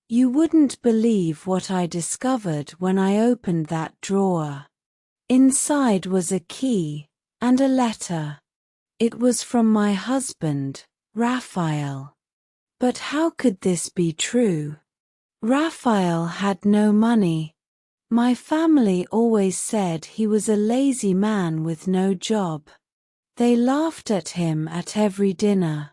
You wouldn't believe what I discovered when I opened that drawer. Inside was a key, and a letter. It was from my husband, Raphael. But how could this be true? Raphael had no money. My family always said he was a lazy man with no job. They laughed at him at every dinner.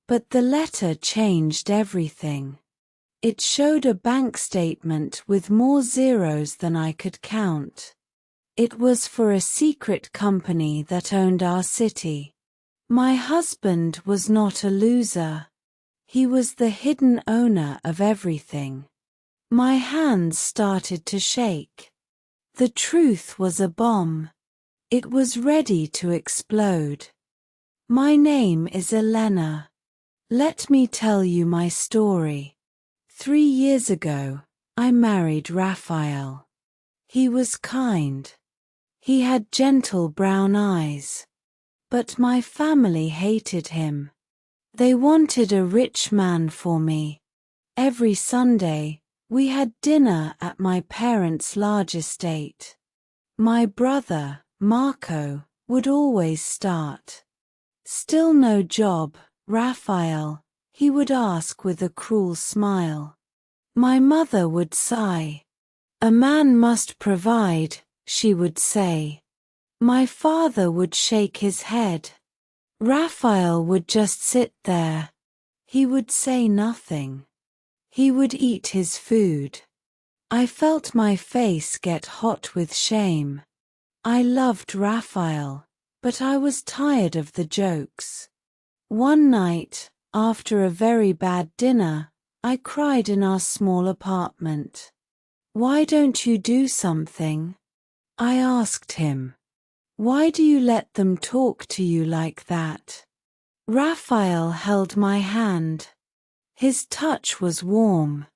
But the letter changed everything. It showed a bank statement with more zeros than I could count. It was for a secret company that owned our city. My husband was not a loser. He was the hidden owner of everything. My hands started to shake. The truth was a bomb. It was ready to explode. My name is Elena. Let me tell you my story. 3 years ago, I married Raphael. He was kind. He had gentle brown eyes. But my family hated him. They wanted a rich man for me. Every Sunday, we had dinner at my parents' large estate. My brother, Marco, would always start. Still no job, Raphael, he would ask with a cruel smile. My mother would sigh. A man must provide, she would say. My father would shake his head. Raphael would just sit there. He would say nothing. He would eat his food. I felt my face get hot with shame. I loved Raphael, but I was tired of the jokes. One night, after a very bad dinner, I cried in our small apartment. Why don't you do something? I asked him. Why do you let them talk to you like that? Raphael held my hand. His touch was warm.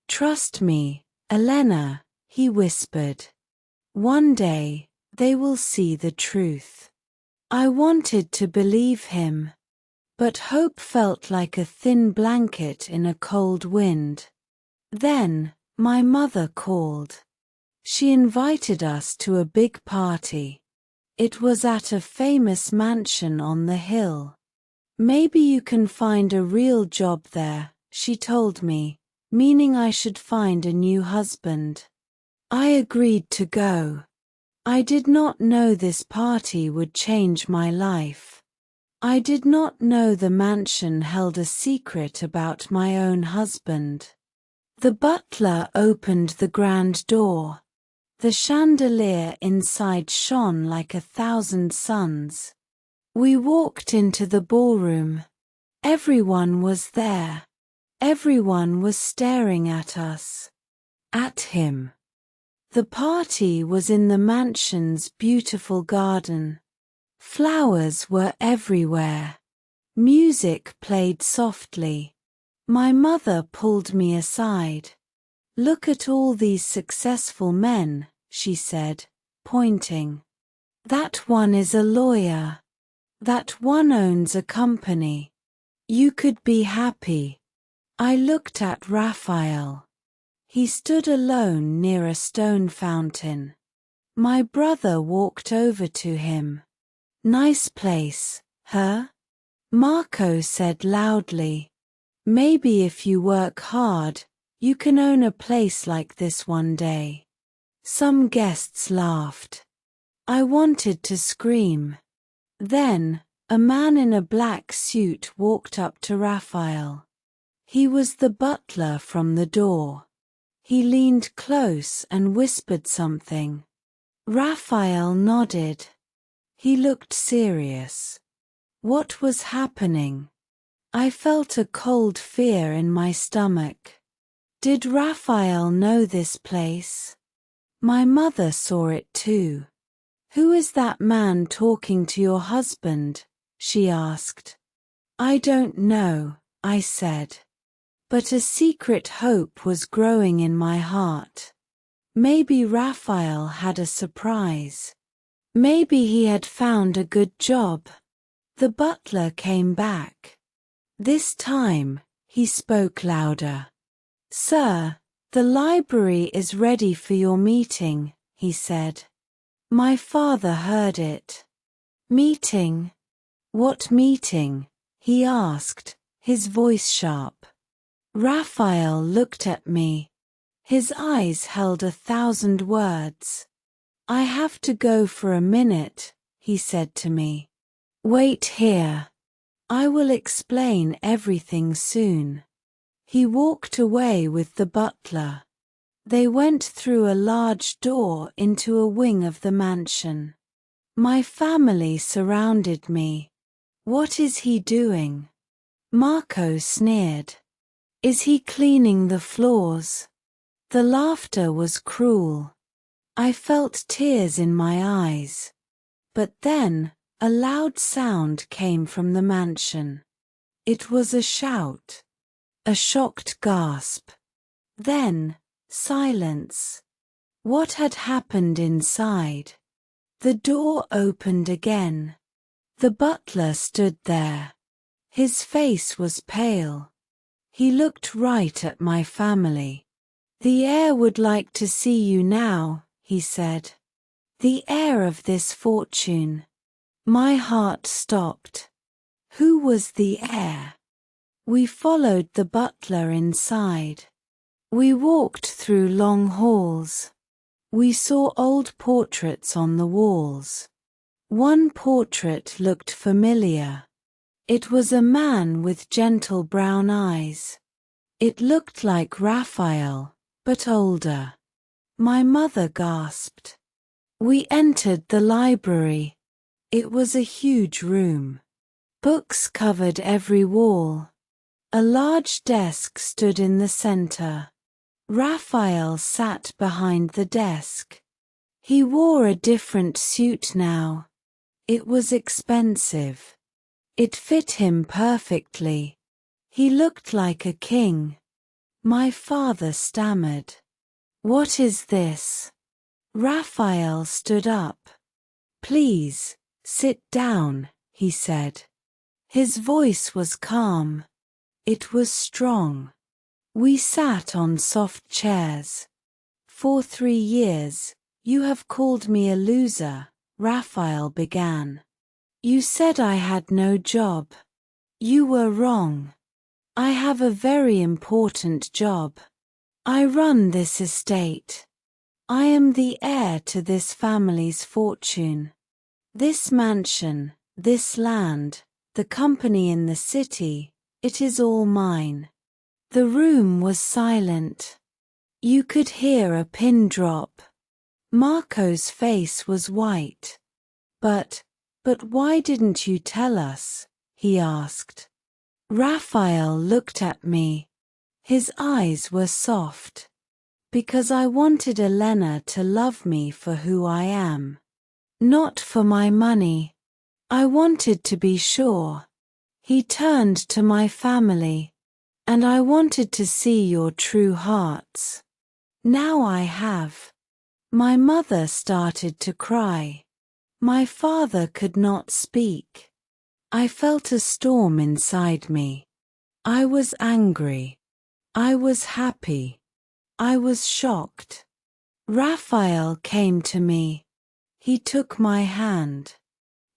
Trust me, Elena, he whispered. One day, they will see the truth. I wanted to believe him. But hope felt like a thin blanket in a cold wind. Then, my mother called. She invited us to a big party. It was at a famous mansion on the hill. Maybe you can find a real job there, she told me, meaning I should find a new husband. I agreed to go. I did not know this party would change my life. I did not know the mansion held a secret about my own husband. The butler opened the grand door. The chandelier inside shone like 1,000 suns. We walked into the ballroom. Everyone was there. Everyone was staring at us. At him. The party was in the mansion's beautiful garden. Flowers were everywhere. Music played softly. My mother pulled me aside. Look at all these successful men, she said, pointing. That one is a lawyer. That one owns a company. You could be happy. I looked at Raphael. He stood alone near a stone fountain. My brother walked over to him. Nice place, huh? Marco said loudly. Maybe if you work hard, you can own a place like this one day. Some guests laughed. I wanted to scream. Then, a man in a black suit walked up to Raphael. He was the butler from the door. He leaned close and whispered something. Raphael nodded. He looked serious. What was happening? I felt a cold fear in my stomach. Did Raphael know this place? My mother saw it too. Who is that man talking to your husband? She asked. I don't know, I said. But a secret hope was growing in my heart. Maybe Raphael had a surprise. Maybe he had found a good job. The butler came back. This time, he spoke louder. "Sir, the library is ready for your meeting," he said. My father heard it. "Meeting? What meeting?" he asked, his voice sharp. Raphael looked at me. His eyes held 1,000 words. "I have to go for a minute," he said to me. "Wait here. I will explain everything soon." He walked away with the butler. They went through a large door into a wing of the mansion. My family surrounded me. "What is he doing?" Marco sneered. "Is he cleaning the floors?" The laughter was cruel. I felt tears in my eyes. But then, a loud sound came from the mansion. It was a shout. A shocked gasp. Then, silence. What had happened inside? The door opened again. The butler stood there. His face was pale. He looked right at my family. "The heir would like to see you now," he said. "The heir of this fortune." My heart stopped. Who was the heir? We followed the butler inside. We walked through long halls. We saw old portraits on the walls. One portrait looked familiar. It was a man with gentle brown eyes. It looked like Raphael, but older. My mother gasped. We entered the library. It was a huge room. Books covered every wall. A large desk stood in the center. Raphael sat behind the desk. He wore a different suit now. It was expensive. It fit him perfectly. He looked like a king. My father stammered. "What is this?" Raphael stood up. "Please, sit down," he said. His voice was calm. It was strong. We sat on soft chairs. "For 3 years, you have called me a loser," Raphael began. "You said I had no job. You were wrong. I have a very important job. I run this estate. I am the heir to this family's fortune. This mansion, this land, the company in the city, it is all mine." The room was silent. You could hear a pin drop. Marco's face was white. But why didn't you tell us?" he asked. Raphael looked at me. His eyes were soft. "Because I wanted Elena to love me for who I am. Not for my money. I wanted to be sure." He turned to my family. "And I wanted to see your true hearts. Now I have." My mother started to cry. My father could not speak. I felt a storm inside me. I was angry. I was happy. I was shocked. Raphael came to me. He took my hand.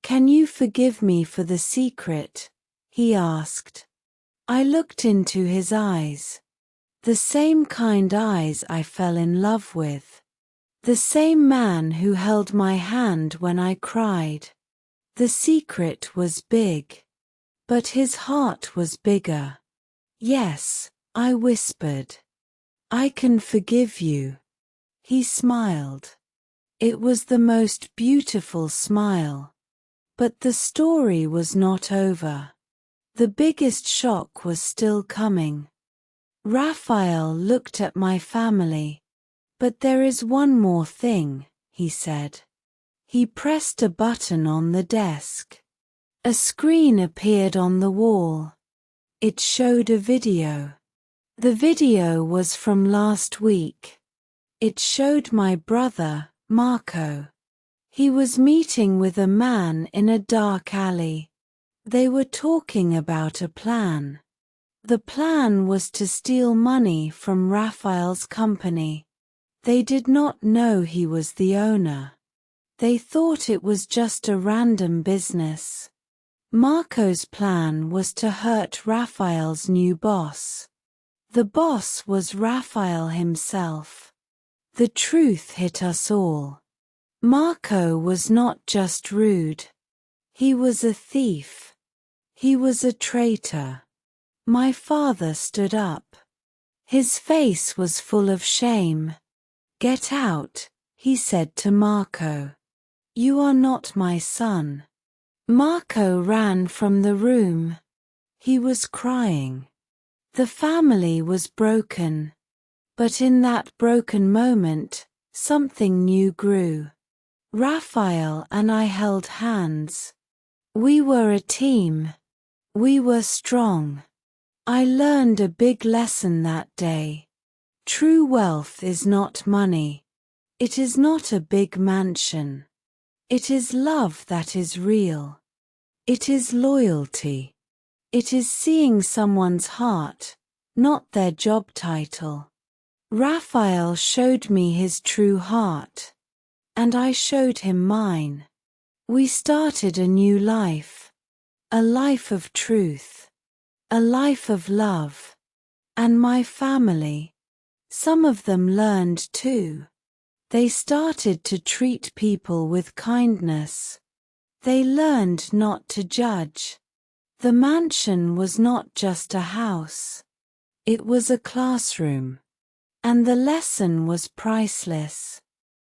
"Can you forgive me for the secret?" he asked. I looked into his eyes. The same kind eyes I fell in love with. The same man who held my hand when I cried. The secret was big. But his heart was bigger. "Yes," I whispered. "I can forgive you." He smiled. It was the most beautiful smile. But the story was not over. The biggest shock was still coming. Raphael looked at my family. "But there is one more thing," he said. He pressed a button on the desk. A screen appeared on the wall. It showed a video. The video was from last week. It showed my brother, Marco. He was meeting with a man in a dark alley. They were talking about a plan. The plan was to steal money from Raphael's company. They did not know he was the owner. They thought it was just a random business. Marco's plan was to hurt Raphael's new boss. The boss was Raphael himself. The truth hit us all. Marco was not just rude. He was a thief. He was a traitor. My father stood up. His face was full of shame. "Get out," he said to Marco. "You are not my son." Marco ran from the room. He was crying. The family was broken. But in that broken moment, something new grew. Raphael and I held hands. We were a team. We were strong. I learned a big lesson that day. True wealth is not money. It is not a big mansion. It is love that is real. It is loyalty. It is seeing someone's heart, not their job title. Raphael showed me his true heart. And I showed him mine. We started a new life. A life of truth. A life of love. And my family. Some of them learned too. They started to treat people with kindness. They learned not to judge. The mansion was not just a house. It was a classroom. And the lesson was priceless.